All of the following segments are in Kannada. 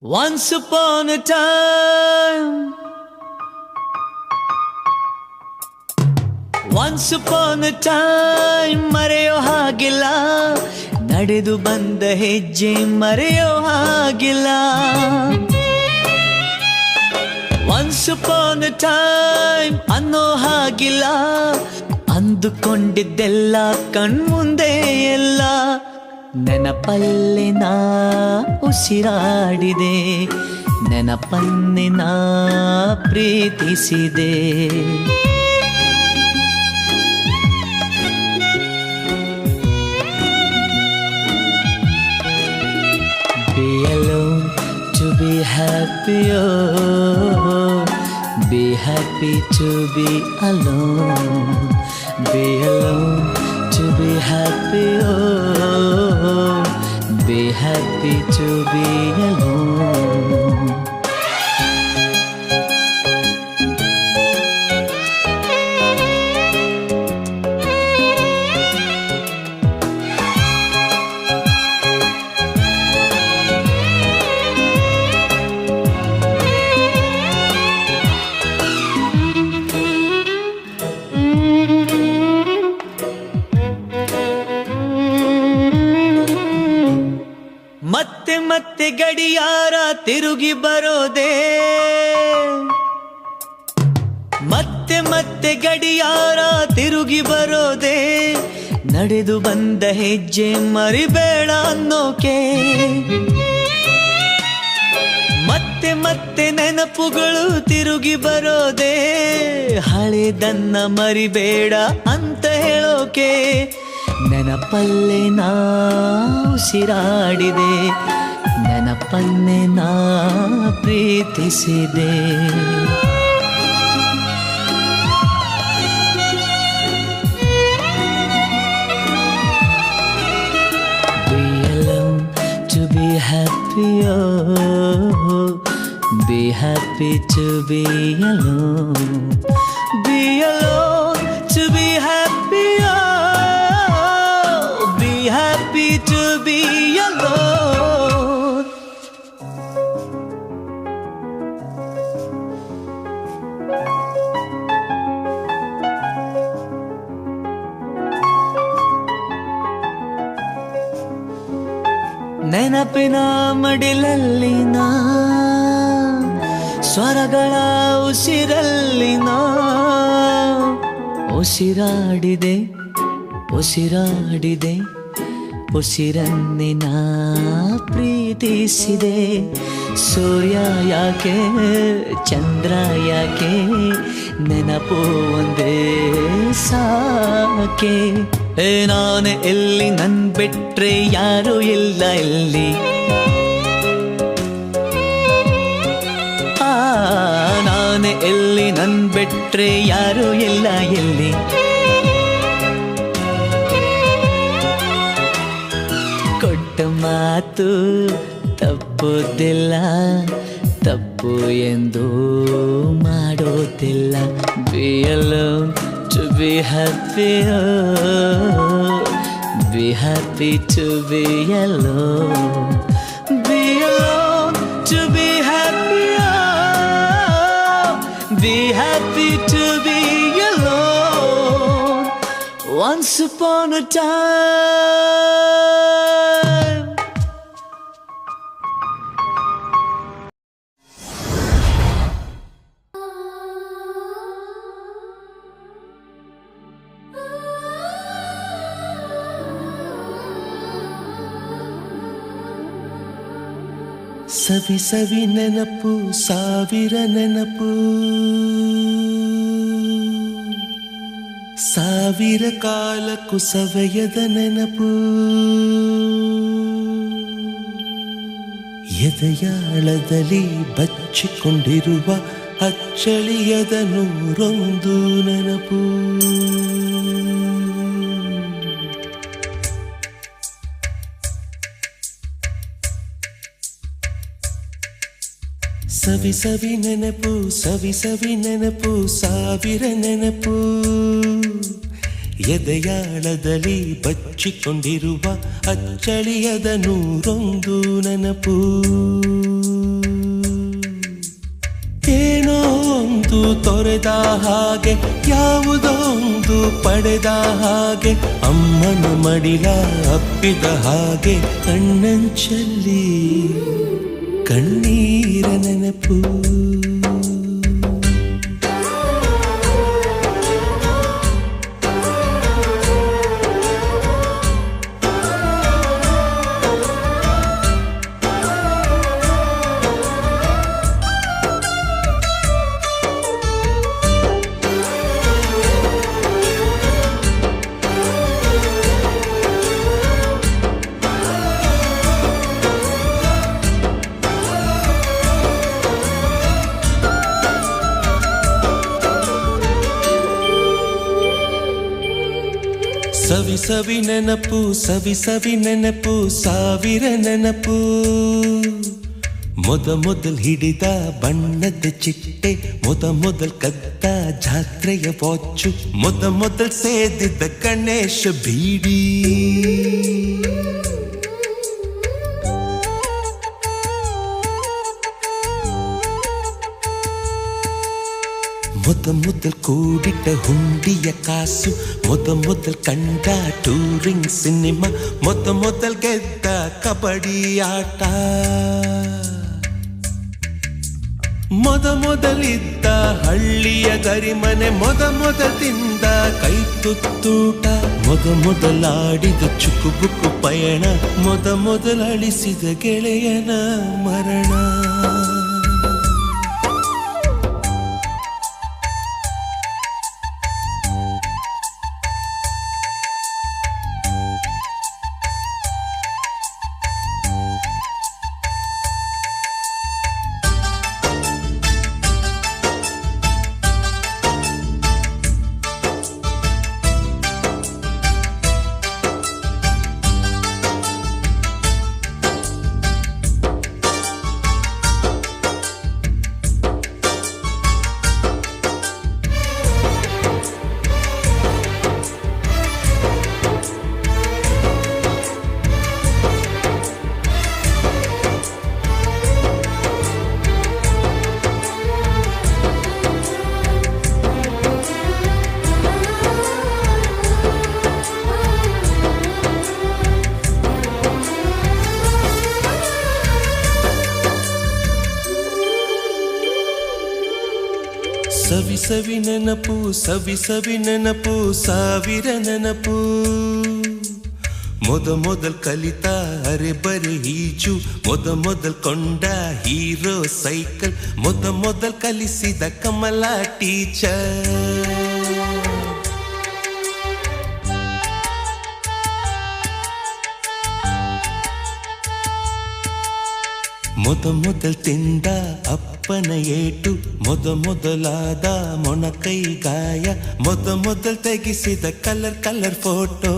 Once upon a time, once upon a time ಮರೆಯೋ ಹಾಗಿಲ್ಲ, ನಡೆದು ಬಂದ ಹೆಜ್ಜೆ ಮರೆಯೋ ಹಾಗಿಲ್ಲ. Once upon a time ಅನ್ನೋ ಹಾಗಿಲ್ಲ, ಅಂದುಕೊಂಡಿದ್ದೆಲ್ಲ ಕಣ್ಮುಂದೆ ಎಲ್ಲ. ನೆನಪಲ್ಲಿ ನಾ ಉಸಿರಾಡಿದೆ, ನೆನಪನ್ನೇ ನಾ ಪ್ರೀತಿಸಿದೆ. Be alone to be happy, oh. Be happy to be alone. Be alone to be happy, oh. Be happy to be alone. ಮತ್ತೆ ಮತ್ತೆ ಗಡಿಯಾರ ತಿರುಗಿ ಬರೋದೇ, ಮತ್ತೆ ಮತ್ತೆ ಗಡಿಯಾರ ತಿರುಗಿ ಬರೋದೇ. ನಡೆದು ಬಂದ ಹೆಜ್ಜೆ ಮರಿಬೇಡ ಅನ್ನೋಕೆ, ಮತ್ತೆ ಮತ್ತೆ ನೆನಪುಗಳು ತಿರುಗಿ ಬರೋದೇ. ಹಳೆದನ್ನ ಮರಿಬೇಡ ಅಂತ ಹೇಳೋಕೆ, ನೆನಪಲ್ಲೇ ನಾ ಉಸಿರಾಡಿದೆ, ನೆನಪನ್ನೇ ನಾ ಪ್ರೀತಿಸಿದೆ. Be alone to be happy, oh. Be happy to be alone. Be alone to be happy, oh. Happy to be alone. ನೆನಪಿನ ಮಡಿಲಲ್ಲಿನ ಸ್ವರಗಳ ಉಸಿರಲ್ಲಿನ ಉಸಿರಾಡಿದೆ, ಉಸಿರಾಡಿದೆ, ಉಸಿರನ್ನೇ ನಾ ಪ್ರೀತಿಸಿದೆ. ಸೂರ್ಯ ಯಾಕೆ ಚಂದ್ರ ಯಾಕೆ, ನೆನಪು ಒಂದೇ ಸಾಕೆ. ನಾನೇ ಎಲ್ಲಿ ನನ್ ಬಿಟ್ರೆ ಯಾರು ಇಲ್ಲ ಇಲ್ಲಿ, ನಾನೇ ಎಲ್ಲಿ ನನ್ ಬಿಟ್ರೆ ಯಾರು ಇಲ್ಲ ಇಲ್ಲಿ. ಕೊಟ್ಟ ಮಾತು ತಪ್ಪುತ್ತಿಲ್ಲ, ತಪ್ಪು ಎಂದು ಮಾಡೋದಿಲ್ಲ. Be alone to be happy, oh. Be happy to be alone. Be alone to be happy, oh. Be happy to be alone. Once upon a time. ಸವಿ ಸವಿ ನೆನಪು, ಸಾವಿರ ನೆನಪು, ಸಾವಿರ ಕಾಲಕ್ಕೂ ಸವೆಯದ ನೆನಪು. ಎದೆಯಾಳದಲ್ಲಿ ಬಚ್ಚಿಕೊಂಡಿರುವ ಅಚ್ಚಳಿಯದ ನೂರೊಂದು ನೆನಪು. ಸವಿ ಸವಿ ನೆನಪು, ಸವಿ ಸವಿ ನೆನಪು, ಸಾವಿರ ನೆನಪು. ಎದೆಯಾಳದಲ್ಲಿ ಬಚ್ಚಿಕೊಂಡಿರುವ ಅಚ್ಚಳಿಯದ ನೂರೊಂದು ನೆನಪು. ತೊರೆದ ಹಾಗೆ ಯಾವುದೋ ಒಂದು ಪಡೆದ ಹಾಗೆ ಅಮ್ಮನ ಮಡಿಲ ಅಪ್ಪಿದ ಹಾಗೆ ಕಣ್ಣಂಚಲ್ಲಿ ಕಣ್ಣೀರ ನೆನಪು. ಸವಿ ಸವಿ ನೆನಪು ಸವಿ ಸವಿ ನೆನಪು ಸಾವಿರ ನೆನಪು. ಮೊದಲ್ ಹಿಡಿದ ಬಣ್ಣದ ಚಿಟ್ಟೆ, ಮೊದಲ್ ಕದ್ದ ಜಾತ್ರೆಯ ವಾಚು, ಮೊದಲ್ ಸೇದಿದ್ದ ಗಣೇಶ ಬೀಡಿ. ಮೊದಲ್ ಕೂಡಿಟ್ಟ ಹುಂಡಿಯ ಕಾಸು, ಮೊದಲ್ ಕಂಡ ಟೂರಿಂಗ್ ಸಿನಿಮಾ, ಮೊದಲ್ ಗೆದ್ದ ಕಬಡ್ಡಿ ಆಟ, ಮೊದಲಿದ್ದ ಹಳ್ಳಿಯ ಗರಿಮನೆ, ಮೊದಲ್ ತಿಂದ ಕೈ ತುತ್ತೂಟ, ಮೊದಲಾಡಿದ ಚುಕುಬುಕು ಪಯಣ, ಮೊದಲು ಅಳಿಸಿದ ಗೆಳೆಯನ ಮರಣ. ಸವಿ ಸವಿ ನೆನಪು ಸವಿ ಸವಿ ನೆನಪು ಸಾವಿರ ನೆನಪು. ಮೊದಲ್ ಕಲಿತ ಅರೆಬರೆ ಈಜು, ಮೊದಲ್ ಕೊಂಡ ಹೀರೋ ಸೈಕಲ್, ಮೊದಲ್ ಕಲಿಸಿದ ಕಮಲ ಟೀಚರ್. ಮೊದಲ್ ತಿಂದ ಅಪ್ಪನ ಏಟು, ಮೊದಲಾದ ಮೊಣಕೈ ಗಾಯ, ಮೊದಲ್ ತೆಗೆಸಿದ ಕಲರ್ ಫೋಟೋ,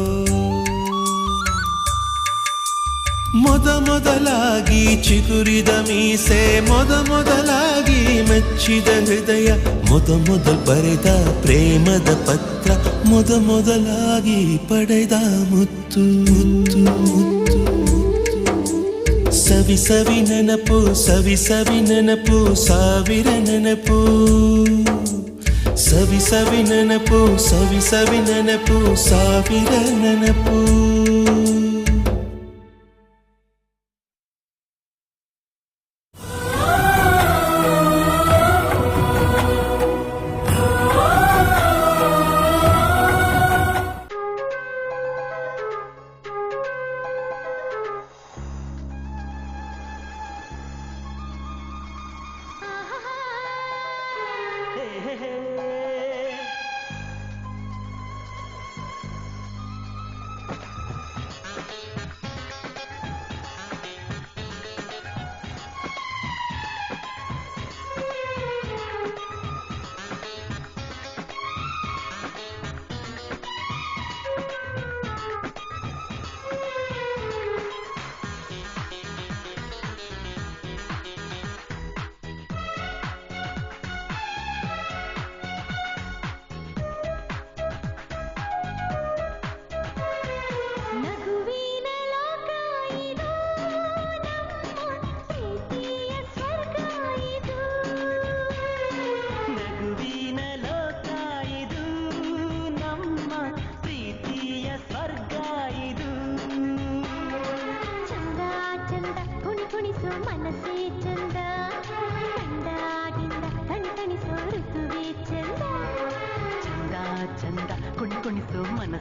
ಮೊದಲಾಗಿ ಚಿಗುರಿದ ಮೀಸೆ, ಮೊದಲಾಗಿ ಮೆಚ್ಚಿದ ಹೃದಯ, ಮೊದಲ್ ಬರೆದ ಪ್ರೇಮದ ಪತ್ರ, ಮೊದಲಾಗಿ ಪಡೆದ ಮುತ್ತು. ಸವಿ ಸವಿ ನೆನಪು ಸವಿ ಸವಿ ನೆನಪು ಸಾವಿರ ನೆನಪು. ಸವಿ ಸವಿ ನೆನಪು ಸವಿ ಸವಿ ನೆನಪು ಸಾವಿರ ನೆನಪು.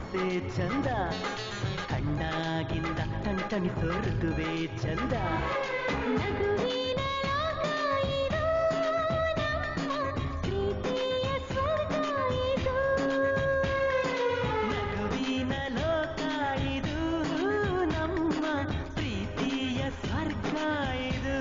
ಮನಸ್ಸೇ ಚಂದ ಕಣ್ಣಾಗಿಂದ ಟಣಿಸೋ ಋತುವೇ ಚಂದ ನಗುವಿನ ಲೋಕ ಇದು, ನಮ್ಮ ಪ್ರೀತಿಯ ಸ್ವರ್ಗ ಇದು. ನಗುವಿನ ಲೋಕ ಇದು ನಮ್ಮ ಪ್ರೀತಿಯ ಸ್ವರ್ಗ ಇದು.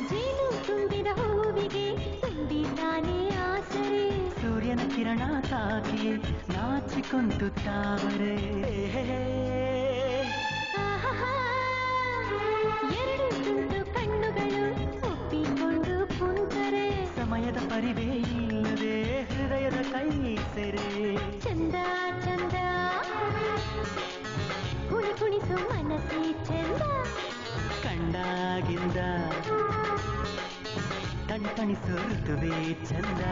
ಜೇನು ತುಂಬಿದ ಹೂವಿಗೆ ತುಂಬಿದ್ದಾನೆ ಆಸರೆ. ಸೂರ್ಯನ ಕಿರಣ ತಾಕಿಯೇ ನಾಚಿಕೊಂತು ತಾವರೆ. ಆಹಾಹಾ, ಎರಡು ತುಂಟು ಕಣ್ಣುಗಳು ಒಪ್ಪಿಕೊಂಡು ಕುಂತರೆ. ಸಮಯದ ಪರಿವೇ ಇಲ್ಲದೆ ಹೃದಯದ ಕೈ ಸೆರೆ. ಚಂದ ಚಂದ ಕುಣಿಸು ಮನಸ್ಸೇ ಚಂದ. ಕಂಡಾಗಿಂದ ಟಣಿಸೋ ಋತುವೇ ಚಂದ.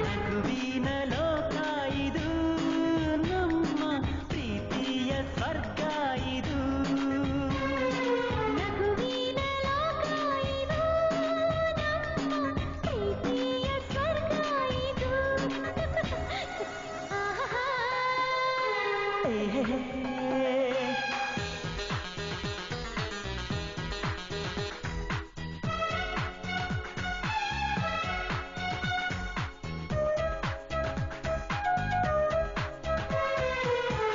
ನಗುವಿನ ಲೋಕ ಇದು ನಮ್ಮ ಪ್ರೀತಿಯ ಸ್ವರ್ಗ ಇದು. ನಗುವಿನ ಲೋಕ ಇದು, ನಮ್ಮ ಪ್ರೀತಿಯ ಸ್ವರ್ಗ ಇದು. ಆಹಾಹಾ.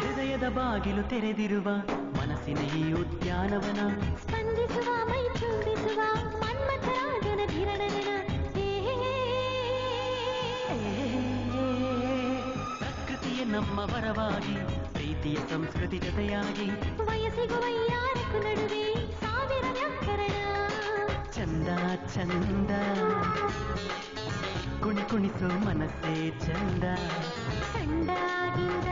ಹೃದಯದ ಬಾಗಿಲು ತೆರೆದಿರುವ ಮನಸ್ಸಿನ ಈ ಉದ್ಯಾನವನ. ಸ್ಪಂದಿಸುವ ಮೈ ಚುಂಬಿಸುವ ಮನ್ಮಥರಾಗನ ಧಿರಣನ. ಪ್ರಕೃತಿಯ ನಮ್ಮ ವರವಾಗಿ ಪ್ರೀತಿಯ ಸಂಸ್ಕೃತಿ ಜೊತೆಯಾಗಿ ವಯಸ್ಸಿಗೂ ವೈಯಾರಕ್ಕೂ ನಡುವೆ ಸಾವಿರ ವ್ಯಾಕರಣ. ಚಂದ ಚಂದ ಕುಣಿಸೋ ಮನಸ್ಸೇ ಚಂದ. ಕಂಡಾಗಿಂದ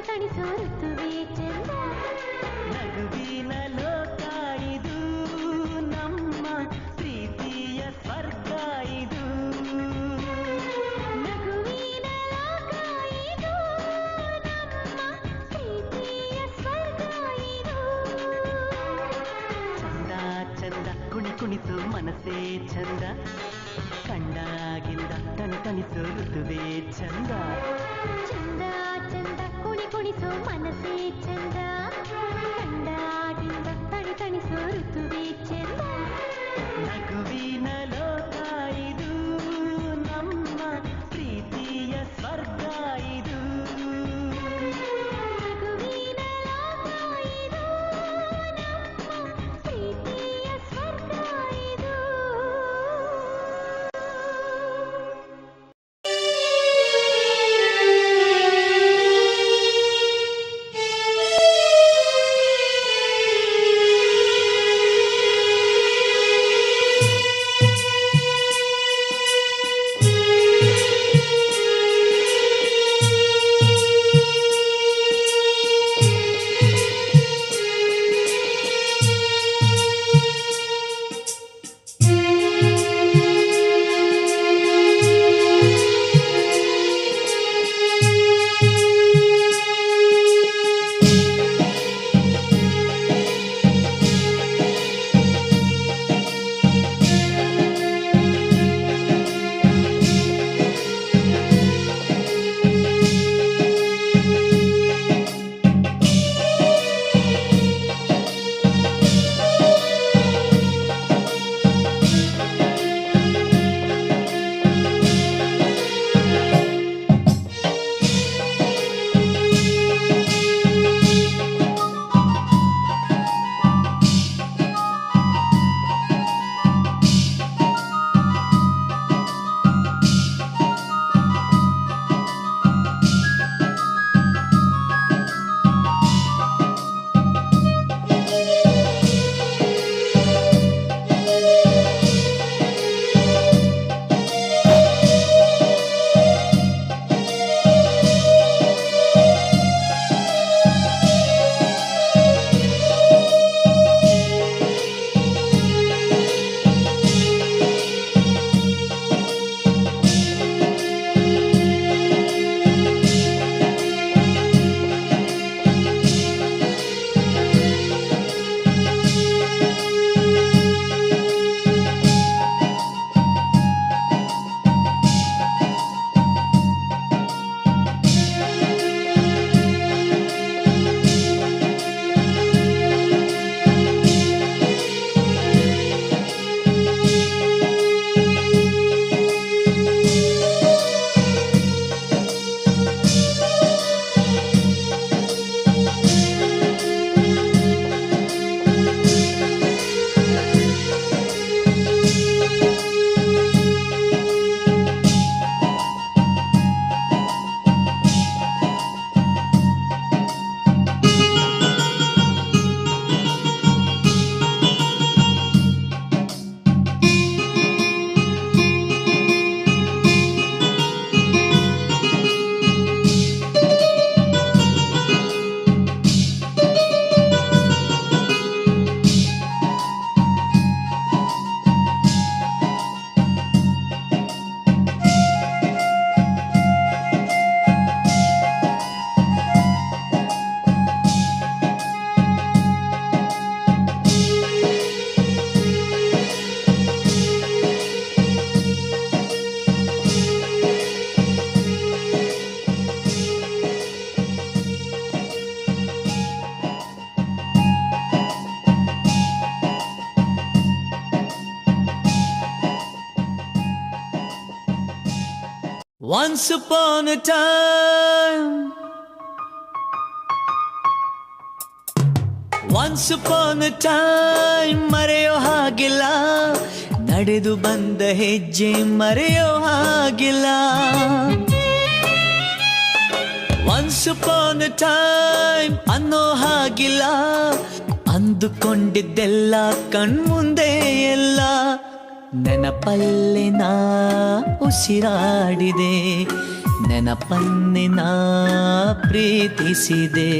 ತಣಿಸೋ ಋತುವೇ ಚಂದ. ನಗುವಿನ ಲೋಕ ಇದು ನಮ್ಮ ಪ್ರೀತಿಯ ಸ್ವರ್ಗ ಇದು. ನಗುವಿನ ಲೋಕ ಇದು, ನಮ್ಮ ಪ್ರೀತಿಯ ಸ್ವರ್ಗ ಇದು. ಚಂದ ಚಂದ ಕುಣಿಸೋ ಮನಸ್ಸೇ ಚಂದ. ಕಂಡಾಗಿಂದ ಟಣಿಸೋ ಋತುವೇ ಚಂದ. ಚಂದ ಚಂದ ಕುಣಿಸೋ ಮನಸ್ಸೇ ಚಂದ. ಕಂಡಾಗಿಂದ ತಣಿಸೋ ಋತುವೇ ಚಂದ. ನಗುವಿನ ಲೋಕ ಇದು ನಮ್ಮ ಪ್ರೀತಿಯ ಸ್ವರ್ಗ ಇದು. ನಗುವಿನ ಲೋಕ ಇದು, ನಮ್ಮ ಪ್ರೀತಿಯ ಸ್ವರ್ಗ ಇದು. Once upon a time, once upon a time ಮರೆಯೋ ಹಾಗಿಲ್ಲ, ನಡೆದು ಬಂದ ಹೆಜ್ಜೆ ಮರೆಯೋ ಹಾಗಿಲ್ಲ. Once upon a time ಅನ್ನೋ ಹಾಗಿಲ್ಲ, ಅಂದುಕೊಂಡಿದ್ದೆಲ್ಲ ಕಣ್ಮುಂದೆ ಎಲ್ಲ. ನೆನಪಲ್ಲೇ ನಾ ಉಸಿರಾಡಿದೆ, ನೆನಪನ್ನೇ ನಾ ಪ್ರೀತಿಸಿದೆ.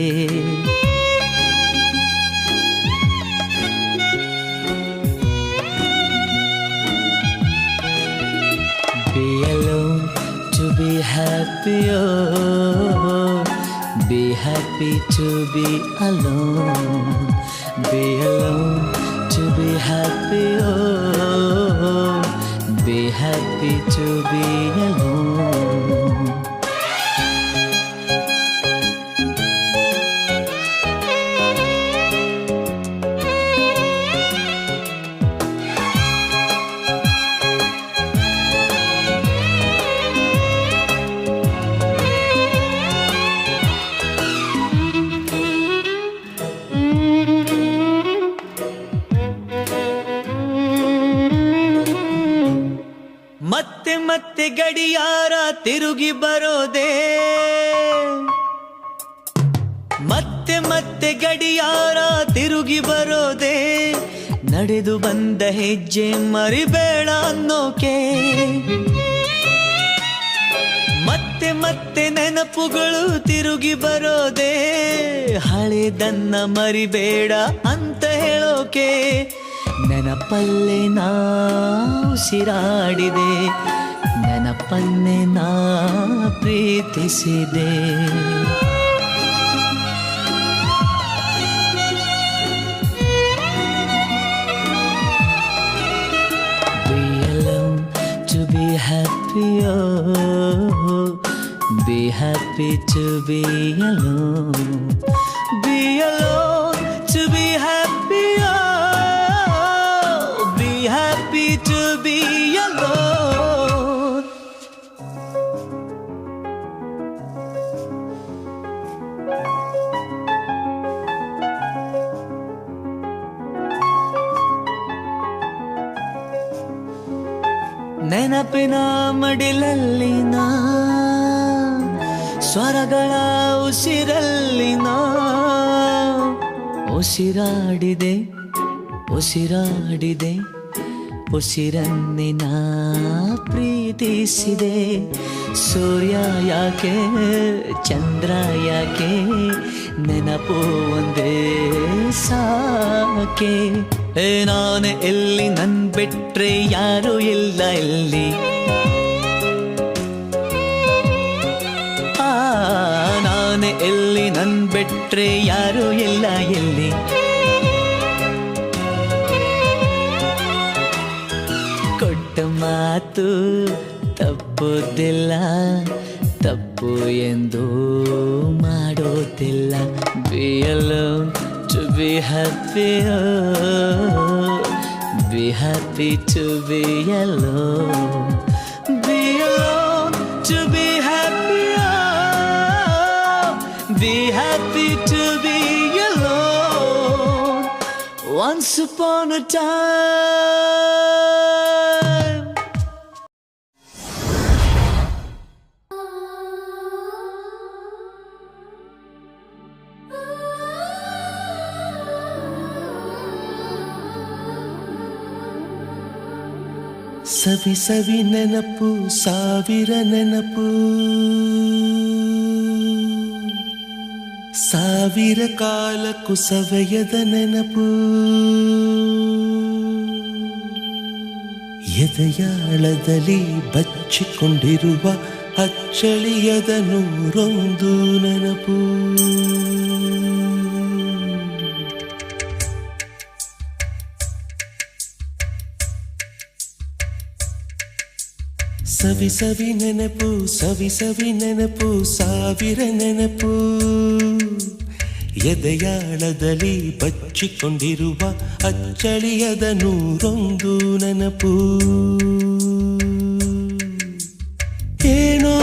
Be alone to be happy, oh. Be happy to be alone. Be alone to be happy, oh. Be happy to be alone. ಮತ್ತೆ ಮತ್ತೆ ಗಡಿಯಾರ ತಿರುಗಿ ಬರೋದೇ, ಮತ್ತೆ ಮತ್ತೆ ಗಡಿಯಾರ ತಿರುಗಿ ಬರೋದೇ. ನಡೆದು ಬಂದ ಹೆಜ್ಜೆ ಮರಿಬೇಡ ಅನ್ನೋಕೆ, ಮತ್ತೆ ಮತ್ತೆ ನೆನಪುಗಳು ತಿರುಗಿ ಬರೋದೇ. ಹಳೆದನ್ನ ಮರಿಬೇಡ ಅಂತ ಹೇಳೋಕೆ, ನೆನಪಲ್ಲೇ ನಾ ಉಸಿರಾಡಿದೆ, ನೆನಪನ್ನೇ ನಾ ಪ್ರೀತಿಸಿದೆ. Be alone to be happy, oh. Be happy to be alone. Be alone to be happy, oh. Be happy to be alone. ನೆನಪಿನ ಮಡಿಲಲ್ಲಿನ ಸ್ವರಗಳ ಉಸಿರಲ್ಲಿನ ಉಸಿರಾಡಿದೆ, ಉಸಿರಾಡಿದೆ, ಉಸಿರನ್ನೇ ನಾ ಪ್ರೀತಿಸಿದೆ. ಸೂರ್ಯ ಯಾಕೆ ಚಂದ್ರ ಯಾಕೆ, ನೆನಪು ಒಂದೇ ಸಾಕೆ. ನಾನು ಎಲ್ಲಿ ನನ್ ಬಿಟ್ರೆ ಯಾರು ಇಲ್ಲ ಎಲ್ಲಿ, ನಾನು ಎಲ್ಲಿ ನನ್ ಬಿಟ್ರೆ ಯಾರು ಇಲ್ಲ ಎಲ್ಲಿ. ಕೊಟ್ಟ ಮಾತು ತಪ್ಪುದಿಲ್ಲ, ತಪ್ಪು ಎಂದು ಮಾಡೋದಿಲ್ಲ. Be alone to be happy, oh. Be happy to be alone. Be alone to be happy, oh. Be happy to be alone. Once upon a time. ಸವಿ ಸವಿ ನೆನಪು ಸಾವಿರ ನೆನಪು, ಸಾವಿರ ಕಾಲಕ್ಕೂ ಸವೆಯದ ನೆನಪು. ಎದೆಯಾಳದಲ್ಲಿ ಬಚ್ಚಿಕೊಂಡಿರುವ ಅಚ್ಚಳಿಯದ ನೂರೊಂದು ನೆನಪು. ಸವಿ ಸವಿ ನೆನಪು, ಸವಿ ಸವಿ ನೆನಪು, ಸಾವಿರ ನೆನಪು. ಎದೆಯಾಳದಲ್ಲಿ ಬಚ್ಚಿಕೊಂಡಿರುವ ಅಚ್ಚಳಿಯದ ನೂರೊಂದು ನೆನಪು. ಏನೋ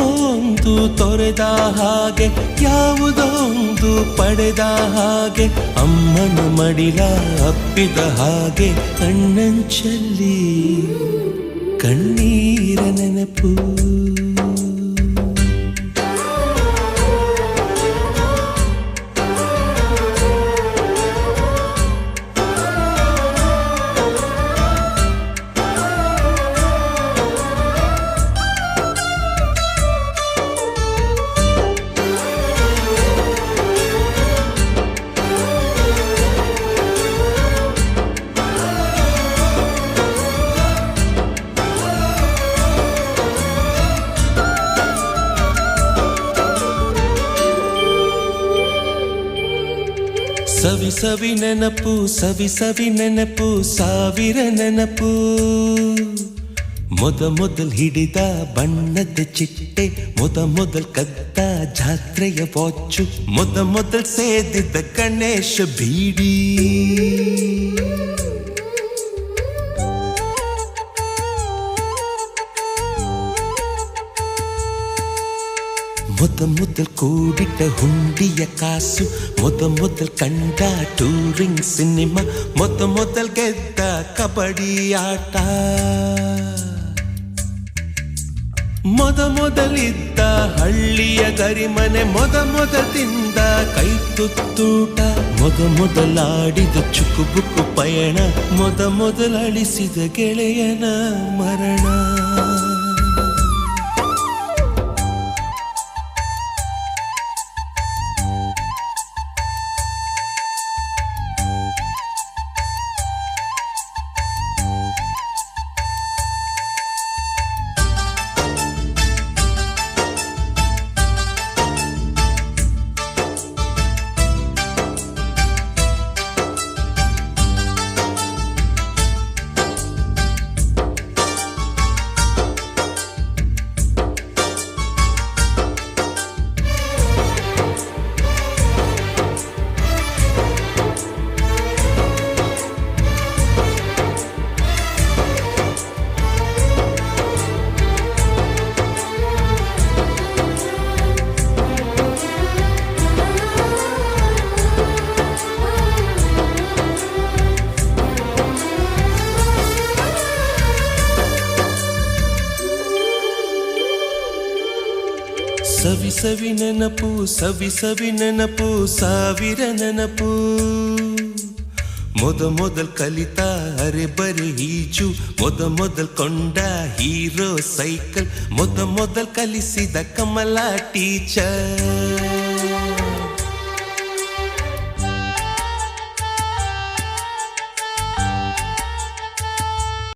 ತೊರೆದ ಹಾಗೆ ಯಾವುದೋ ಒಂದು ಪಡೆದ ಹಾಗೆ ಅಮ್ಮನ ಮಡಿಲ ಅಪ್ಪಿದ ಹಾಗೆ ಕಣ್ಣಂಚಲ್ಲಿ ಕಣ್ಣೀರ ನೆನಪು. ಸವಿ ಸವಿ ನೆನಪು ಸವಿ ಸವಿ ನೆನಪು ಸಾವಿರ ನೆನಪು. ಮೊದಲ್ ಹಿಡಿದ ಬಣ್ಣದ ಚಿಟ್ಟೆ, ಮೊದಲ್ ಕದ್ದ ಜಾತ್ರೆಯ ವಾಚು, ಮೊದಲ್ ಸೇದಿದ್ದ ಗಣೇಶ ಬೀಡಿ. ಮೊದಲ್ ಕೂಡಿಟ್ಟ ಹುಂಡಿಯ ಕಾಸು, ಮೊದಲ್ ಕಂಡ ಟೂರಿಂಗ್ ಸಿನಿಮಾ, ಮೊದಲ್ ಗೆದ್ದ ಕಬಡ್ಡಿ ಆಟ, ಮೊದಲಿದ್ದ ಹಳ್ಳಿಯ ಗರಿಮನೆ, ಮೊದಲ್ ತಿಂದ ಕೈ ತುತ್ತೂಟ, ಮೊದಲಾಡಿದ ಚುಕುಬುಕು ಪಯಣ, ಮೊದಲಳಿಸಿದ ಗೆಳೆಯನ ಮರಣ. ಸವಿ ಸವಿ ನೆನಪು ಸವಿ ಸವಿ ನೆನಪು ಸಾವಿರ ನೆನಪು. ಮೊದಲ್ ಕಲಿತ ಅರೆ ಬರೆ ಈಜು, ಮೊದಲ್ ಕೊಂಡ ಹೀರೋ ಸೈಕಲ್, ಮೊದಲ್ ಕಲಿಸಿದ ಕಮಲಾ ಟೀಚರ್.